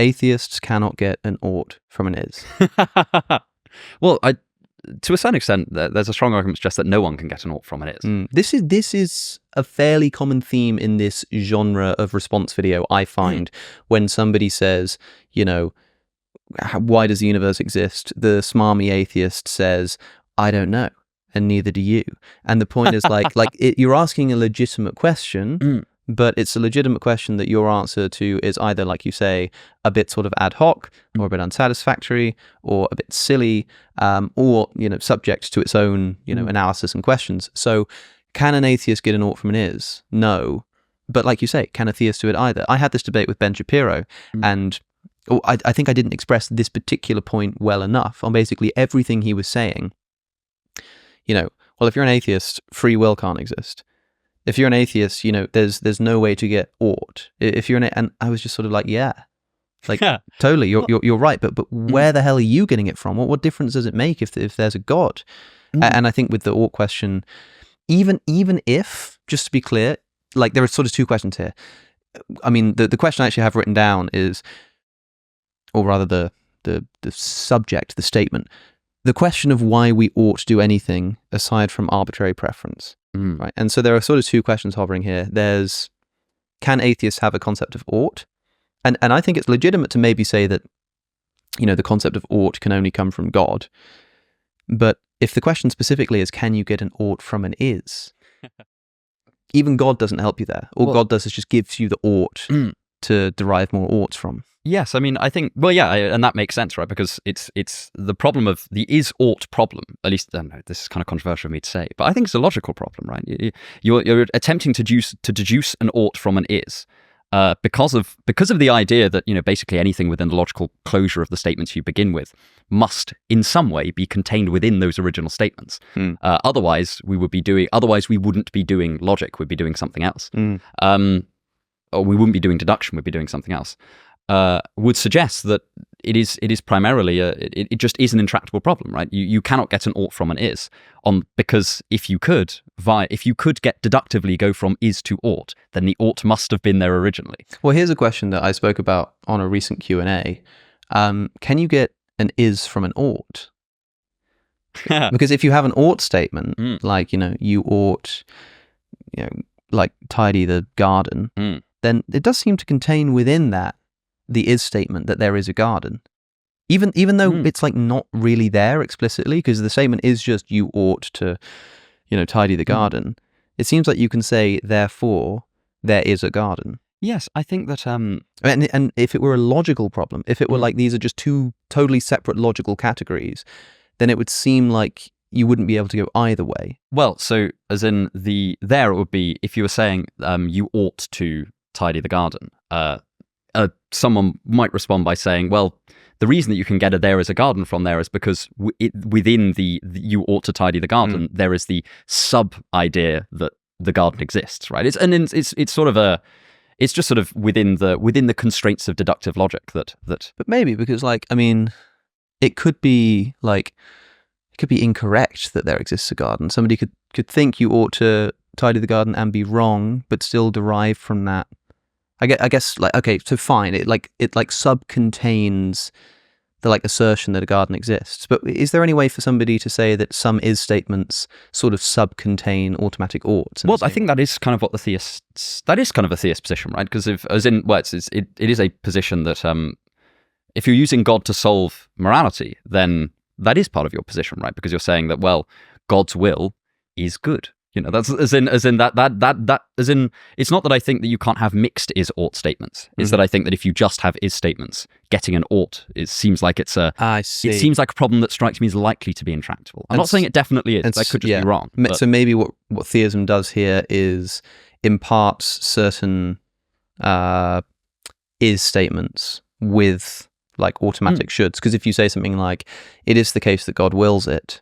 atheists cannot get an ought from an is. Well, to a certain extent, there's a strong argument to suggest that no one can get an ought from an is. This is a fairly common theme in this genre of response video, I find, when somebody says, you know, why does the universe exist? The smarmy atheist says, I don't know, and neither do you. And the point is you're asking a legitimate question, but it's a legitimate question that your answer to is either, like you say, a bit sort of ad hoc, or a bit unsatisfactory, or a bit silly, or, you know, subject to its own, you know, analysis and questions. So can an atheist get an ought from an is? No. But like you say, can a theist do it either? I had this debate with Ben Shapiro, and I think I didn't express this particular point well enough on basically everything he was saying. You know, well, if you're an atheist, free will can't exist. If you're an atheist, you know, there's no way to get ought. If you're and I was just sort of like, totally, you're right. But where the hell are you getting it from? What difference does it make if there's a God? And I think with the ought question, even if, just to be clear, like there are sort of two questions here. I mean, the question I actually have written down is, or rather the subject, the statement, the question of why we ought to do anything aside from arbitrary preference. Right. And so there are sort of two questions hovering here. There's, can atheists have a concept of ought? And I think it's legitimate to maybe say that, you know, the concept of ought can only come from God. But if the question specifically is, can you get an ought from an is? Even God doesn't help you there. All God does is just gives you the ought to derive more oughts from. Yes, I mean, I think, well, yeah, and that makes sense, right? Because it's the problem of the is-ought problem, at least, I don't know, this is kind of controversial for me to say, but I think it's a logical problem, right? You're attempting to deduce an ought from an is because of the idea that, you know, basically anything within the logical closure of the statements you begin with must in some way be contained within those original statements. Otherwise, we wouldn't be doing logic, we'd be doing something else. Or we wouldn't be doing deduction, we'd be doing something else. Would suggest that it is primarily it just is an intractable problem, right? You cannot get an ought from an is because if you could deductively go from is to ought, then the ought must have been there originally. Well, here's a question that I spoke about on a recent Q&A. Can you get an is from an ought? Because if you have an ought statement, like, you know, you ought, you know, like tidy the garden, then it does seem to contain within that the is statement that there is a garden, even though it's like not really there explicitly, because the statement is just you ought to, you know, tidy the garden. It seems like you can say therefore there is a garden. Yes, I think that and if it were a logical problem, if it were like these are just two totally separate logical categories, then it would seem like you wouldn't be able to go either way. Well, so as in there it would be if you were saying you ought to tidy the garden. Someone might respond by saying, well, the reason that you can get a there is a garden from there is because within the you ought to tidy the garden, there is the sub idea that the garden exists, right? It's just sort of within the constraints of deductive logic that. But maybe because, like, I mean, it could be incorrect that there exists a garden. Somebody could think you ought to tidy the garden and be wrong, but still derive from that. I guess like, okay, so fine, it sub-contains the like assertion that a garden exists. But is there any way for somebody to say that some is statements sort of sub-contain automatic oughts? Well, I think that is kind of what a theist position, right? Because it is a position that if you're using God to solve morality, then that is part of your position, right? Because you're saying that, well, God's will is good. You know, that's as in it's not that I think that you can't have mixed is ought statements. It's that I think that if you just have is statements, getting an ought seems like it seems like a problem that strikes me as likely to be intractable. I'm not saying it definitely is. I could just be wrong. So maybe what theism does here is imparts certain is statements with like automatic shoulds. Because if you say something like, it is the case that God wills it,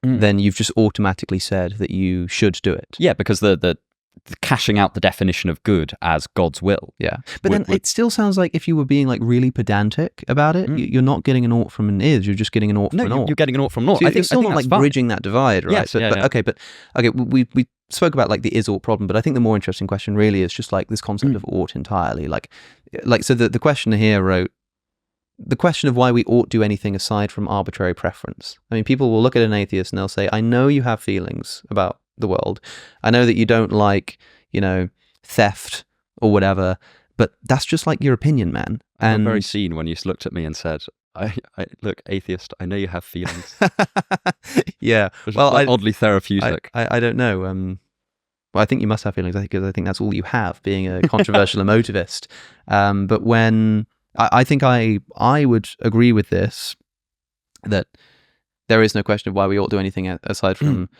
then you've just automatically said that you should do it. Yeah, because the cashing out the definition of good as God's will. Yeah, but then it still sounds like if you were being like really pedantic about it, you're not getting an ought from an is, you're just getting an ought from an ought. You're getting an ought from an ought. So I think still not like fine. Bridging that divide, right? Yes, but we spoke about like the is ought problem, but I think the more interesting question really is just like this concept of ought entirely. Like so the questioner here wrote, the question of why we ought do anything aside from arbitrary preference. I mean, people will look at an atheist and they'll say, I know you have feelings about the world. I know that you don't like, theft or whatever, but that's just like your opinion, man. I'm very seen when you looked at me and said, I look, atheist, I know you have feelings. Yeah. Which is like oddly therapeutic. I don't know. Well, I think you must have feelings, because I think that's all you have, being a controversial emotivist. But when I think I would agree with this, that there is no question of why we ought to do anything aside from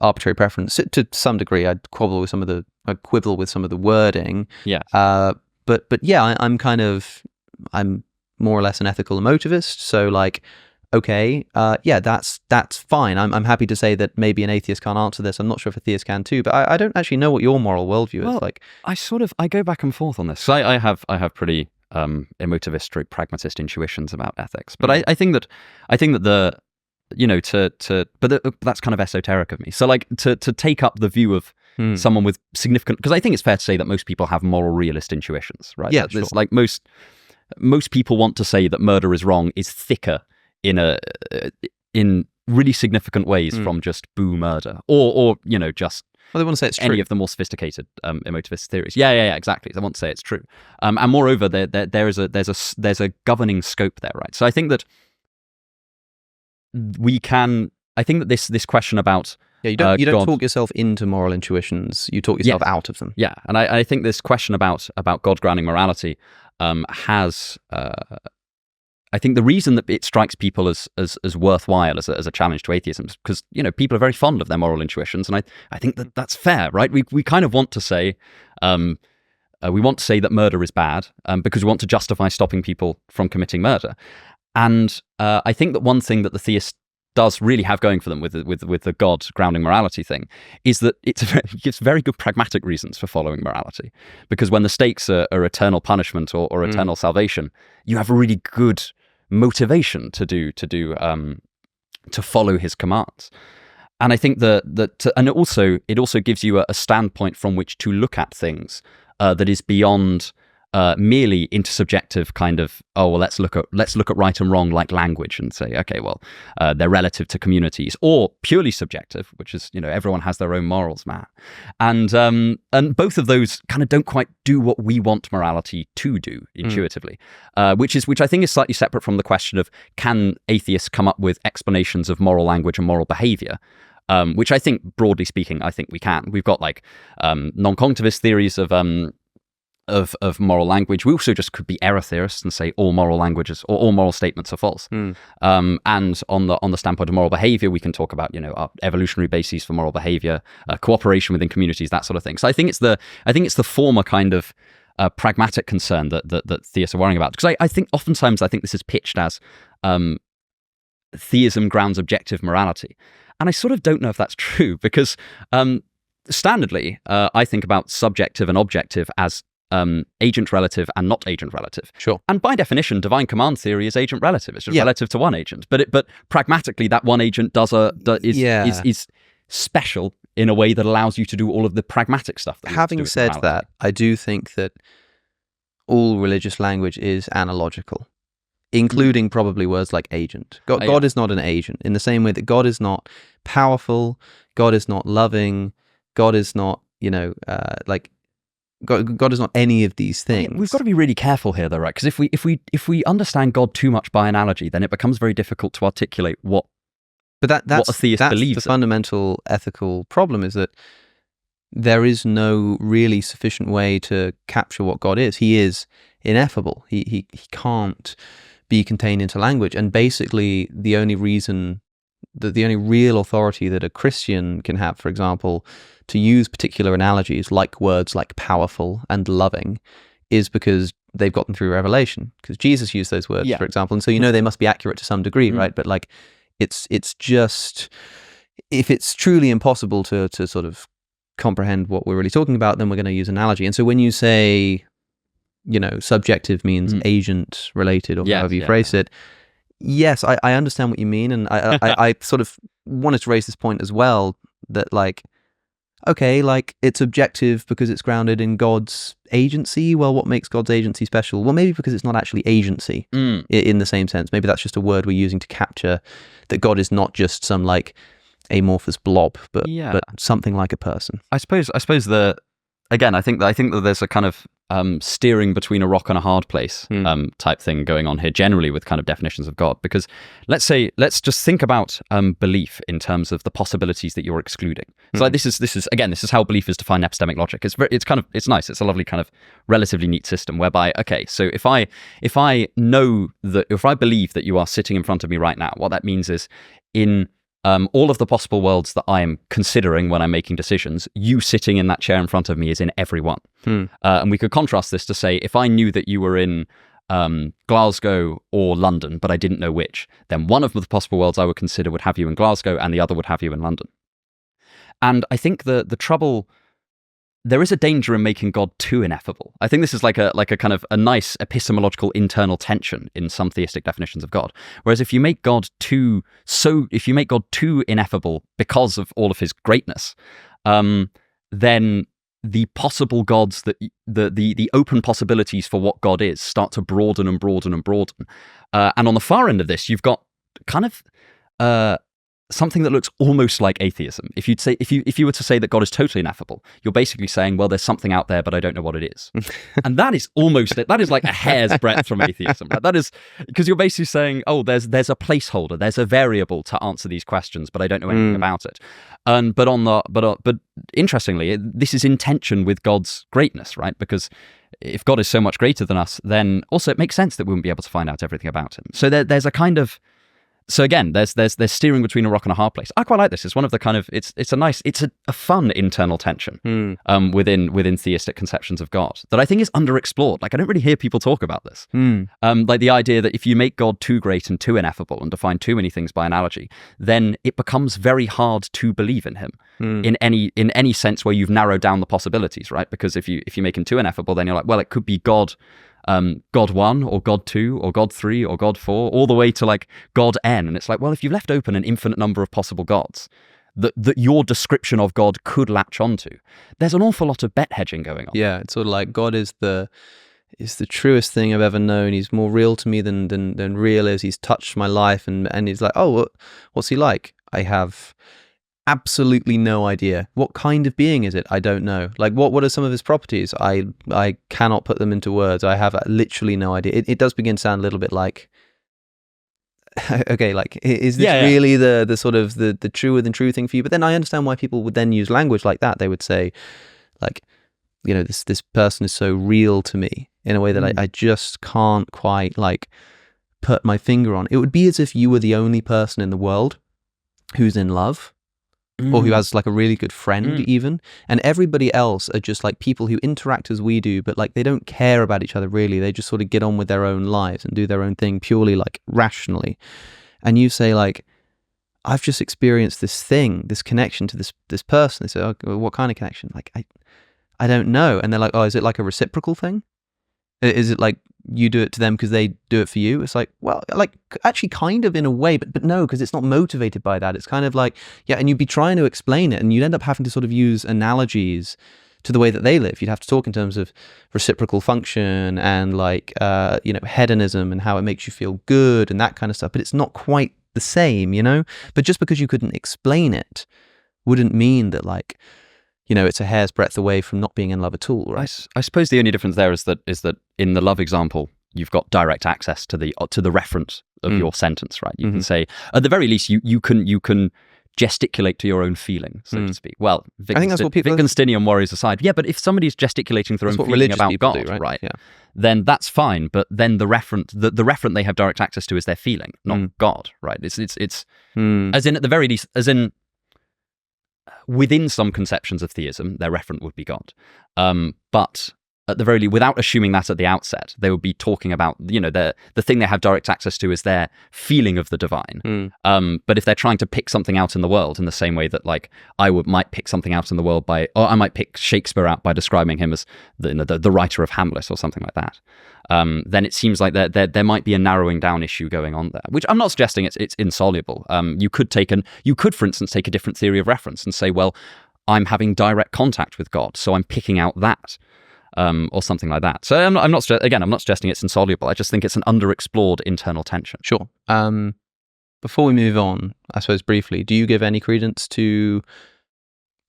arbitrary preference. To some degree, I'd quibble with some of the wording. Yeah. But yeah, I'm more or less an ethical emotivist. So like, okay, yeah, that's fine. I'm happy to say that maybe an atheist can't answer this. I'm not sure if a theist can too, but I don't actually know what your moral worldview is like. I go back and forth on this. So I have pretty emotivist or pragmatist intuitions about ethics, but I think that the that's kind of esoteric of me. So like to take up the view of someone with significant, because I think it's fair to say that most people have moral realist intuitions, right? Yeah, There's sure. like most people want to say that murder is wrong is thicker in really significant ways from just boo murder or just Well, they want to say it's true. any of the more sophisticated emotivist theories. Yeah, exactly. They want to say it's true, and moreover, there's a governing scope there, right? So I think that I think that this question about you don't God, talk yourself into moral intuitions. You talk yourself out of them. Yeah, and I think this question about God grounding morality has. I think the reason that it strikes people as worthwhile as a challenge to atheism is because people are very fond of their moral intuitions, and I think that that's fair, right? We kind of want to say that murder is bad because we want to justify stopping people from committing murder, and I think that one thing that the theist does really have going for them with the God grounding morality thing is that it gives very good pragmatic reasons for following morality, because when the stakes are eternal punishment or eternal salvation, you have a really good motivation to follow his commands. And I think and it also gives you a standpoint from which to look at things that is beyond merely intersubjective kind of, let's look at right and wrong like language and say, okay, well, they're relative to communities, or purely subjective, which is everyone has their own morals, man. And both of those kind of don't quite do what we want morality to do intuitively, which I think is slightly separate from the question of, can atheists come up with explanations of moral language and moral behavior? Which I think, broadly speaking, I think we can. We've got like non-cognitivist theories of moral language. We also just could be error theorists and say all moral languages or all moral statements are false. And on the standpoint of moral behavior, we can talk about our evolutionary bases for moral behavior, cooperation within communities, that sort of thing. So I think it's the former kind of pragmatic concern that theists are worrying about, because I think oftentimes this is pitched as theism grounds objective morality, and I sort of don't know if that's true, because standardly I think about subjective and objective as agent relative and not agent relative. Sure. And by definition, divine command theory is agent relative. It's just relative to one agent. But pragmatically, that one agent is special in a way that allows you to do all of the pragmatic stuff. Having said that, I do think that all religious language is analogical, including probably words like agent. God is not an agent, in the same way that God is not powerful, God is not loving, God is not, God is not any of these things. We've got to be really careful here, though, right? Because if we understand God too much by analogy, then it becomes very difficult to articulate what a theist believes. The fundamental ethical problem is that there is no really sufficient way to capture what God is. He is ineffable. He can't be contained into language. And basically, the only real authority that a Christian can have, for example, to use particular analogies like words like powerful and loving, is because they've gotten through revelation, because Jesus used those words, for example. And so they must be accurate to some degree, right? But like, it's just, if it's truly impossible to sort of comprehend what we're really talking about, then we're going to use analogy. And so when you say, subjective means agent related, or however you phrase it, yes, I understand what you mean. And I sort of wanted to raise this point as well, that like, okay, like it's objective because it's grounded in God's agency. Well, what makes God's agency special? Well, maybe because it's not actually agency in the same sense. Maybe that's just a word we're using to capture that God is not just some like amorphous blob, but something like a person. I suppose again, I think that there's a kind of steering between a rock and a hard place type thing going on here, generally with kind of definitions of God. Because let's just think about belief in terms of the possibilities that you're excluding. So like this is how belief is defined in epistemic logic. It's nice. It's a lovely kind of relatively neat system whereby, okay, so if I believe that you are sitting in front of me right now, what that means is in all of the possible worlds that I am considering when I'm making decisions, you sitting in that chair in front of me is in every one. And we could contrast this to say, if I knew that you were in Glasgow or London, but I didn't know which, then one of the possible worlds I would consider would have you in Glasgow and the other would have you in London. And I think the trouble... There is a danger in making God too ineffable. I think this is like a kind of a nice epistemological internal tension in some theistic definitions of God. Whereas if you make God too ineffable because of all of his greatness, then the possible gods that the open possibilities for what God is start to broaden and broaden and broaden. And on the far end of this, you've got kind of something that looks almost like atheism. If you were to say that God is totally ineffable, you're basically saying, well, there's something out there, but I don't know what it is. And that is like a hair's breadth from atheism. Right? That is because you're basically saying, oh, there's a placeholder, there's a variable to answer these questions, but I don't know anything about it. But interestingly, this is in tension with God's greatness, right? Because if God is so much greater than us, then also it makes sense that we wouldn't be able to find out everything about him. So there's a kind of... So again, there's steering between a rock and a hard place. I quite like this. It's one of the kind of it's a fun internal tension within theistic conceptions of God that I think is underexplored. Like I don't really hear people talk about this. Like the idea that if you make God too great and too ineffable and define too many things by analogy, then it becomes very hard to believe in him in any sense where you've narrowed down the possibilities, right? Because if you make him too ineffable, then you're like, well, it could be God. God 1 or God 2 or God 3 or God 4 all the way to like God n, and it's like, well, if you've left open an infinite number of possible gods that your description of God could latch onto, there's an awful lot of bet hedging going on. Yeah, it's sort of like God is the truest thing I've ever known. He's more real to me than real is. He's touched my life, and he's like, oh, what's he like? I have absolutely no idea. What kind of being is it? I don't know. Like what are some of his properties? I cannot put them into words. I have literally no idea. It does begin to sound a little bit like, okay, like is this really the sort of the truer than true thing for you? But then I understand why people would then use language like that. They would say, like, you know, this person is so real to me in a way that I just can't quite like put my finger on. It would be as if you were the only person in the world who's in love. Or who has like a really good friend even, and everybody else are just like people who interact as we do, but like they don't care about each other really. They just sort of get on with their own lives and do their own thing purely like rationally. And you say like, I've just experienced this thing, this connection to this person. They say, oh, well, what kind of connection? Like I don't know. And they're like, oh, is it like a reciprocal thing? Is it like you do it to them because they do it for you? It's like, well, like actually kind of in a way, but no, because it's not motivated by that. It's kind of like, yeah, and you'd be trying to explain it and you'd end up having to sort of use analogies to the way that they live. You'd have to talk in terms of reciprocal function and like, you know, hedonism and how it makes you feel good and that kind of stuff. But it's not quite the same, you know? But just because you couldn't explain it wouldn't mean that like, you know, it's a hair's breadth away from not being in love at all, right? I suppose the only difference there is that in the love example, you've got direct access to the reference of your sentence, right? You can say, at the very least, you can gesticulate to your own feeling, so to speak. Well, I think that's what people... Wittgensteinian worries aside, yeah, but if somebody's gesticulating to their own feeling about God, do, right? Yeah. Then that's fine. But then the referent they have direct access to is their feeling, not God, right? It's as in at the very least, as in. Within some conceptions of theism, their referent would be God. But at the very least, without assuming that at the outset, they would be talking about, you know, the thing they have direct access to is their feeling of the divine. But if they're trying to pick something out in the world in the same way that, like, might pick something out in the world or I might pick Shakespeare out by describing him as the writer of Hamlet or something like that, then it seems like there might be a narrowing down issue going on there, which I'm not suggesting it's insoluble. You could, for instance, take a different theory of reference and say, well, I'm having direct contact with God, so I'm picking out that, or something like that. So I'm not suggesting it's insoluble. I just think it's an underexplored internal tension. Sure. Before we move on, I suppose briefly, do you give any credence to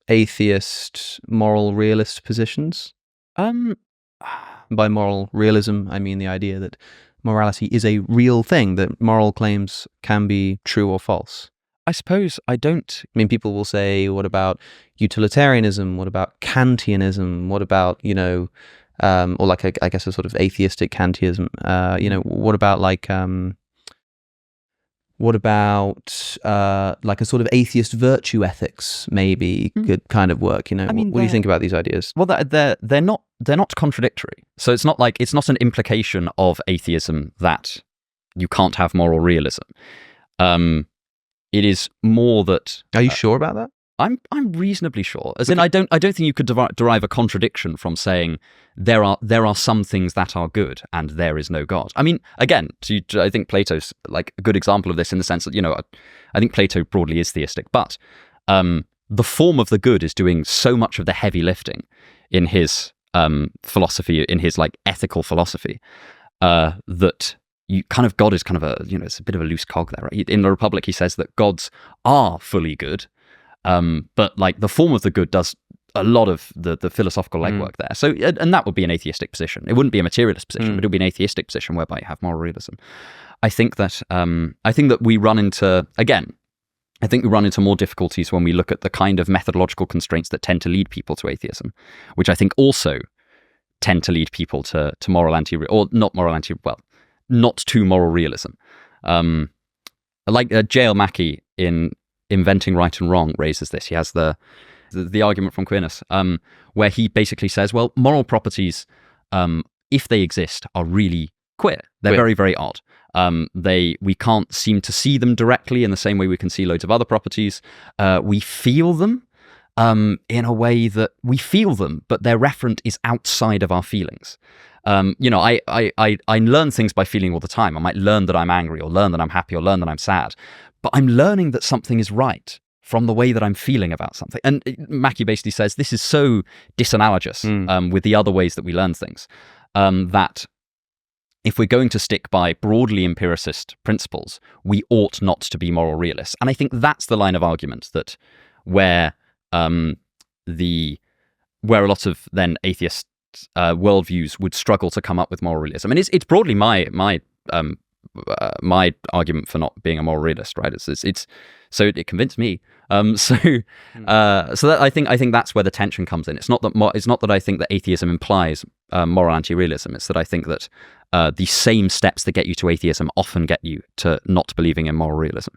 atheist, moral realist positions? By moral realism, I mean the idea that morality is a real thing, that moral claims can be true or false. I suppose I don't. I mean, people will say, what about utilitarianism? What about Kantianism? What about, or like I guess a sort of atheistic Kantianism? What about like a sort of atheist virtue ethics maybe could kind of work? I mean, what do you think about these ideas? Well, they're not contradictory. So it's not an implication of atheism that you can't have moral realism. It is more that. Are you sure about that? I'm reasonably sure. As in, I don't think you could derive a contradiction from saying there are some things that are good and there is no God. I mean, again, I think Plato's like a good example of this in the sense that I think Plato broadly is theistic, but the form of the good is doing so much of the heavy lifting in his philosophy, in his like ethical philosophy, that. God is kind of it's a bit of a loose cog there, right? In the Republic, he says that gods are fully good, but like the form of the good does a lot of the philosophical legwork there. So, and that would be an atheistic position. It wouldn't be a materialist position, but it would be an atheistic position whereby you have moral realism. I think that we run into more difficulties when we look at the kind of methodological constraints that tend to lead people to atheism, which I think also tend to lead people to not to moral realism. J.L. Mackie in Inventing Right and Wrong raises this. He has the argument from Aquinas, where he basically says, well, moral properties, if they exist, are really queer. They're very, very odd. We can't seem to see them directly in the same way we can see loads of other properties. We feel them in a way that we feel them, but their referent is outside of our feelings. I learn things by feeling all the time. I might learn that I'm angry, or learn that I'm happy, or learn that I'm sad, but I'm learning that something is right from the way that I'm feeling about something. And Mackie basically says this is so disanalogous with the other ways that we learn things, that if we're going to stick by broadly empiricist principles, we ought not to be moral realists. And I think that's the line of argument that where a lot of then atheist worldviews would struggle to come up with moral realism. And it's broadly my argument for not being a moral realist, right? It's so it convinced me. So that I think that's where the tension comes in. It's not that I think that atheism implies moral anti-realism. It's that I think that the same steps that get you to atheism often get you to not believing in moral realism.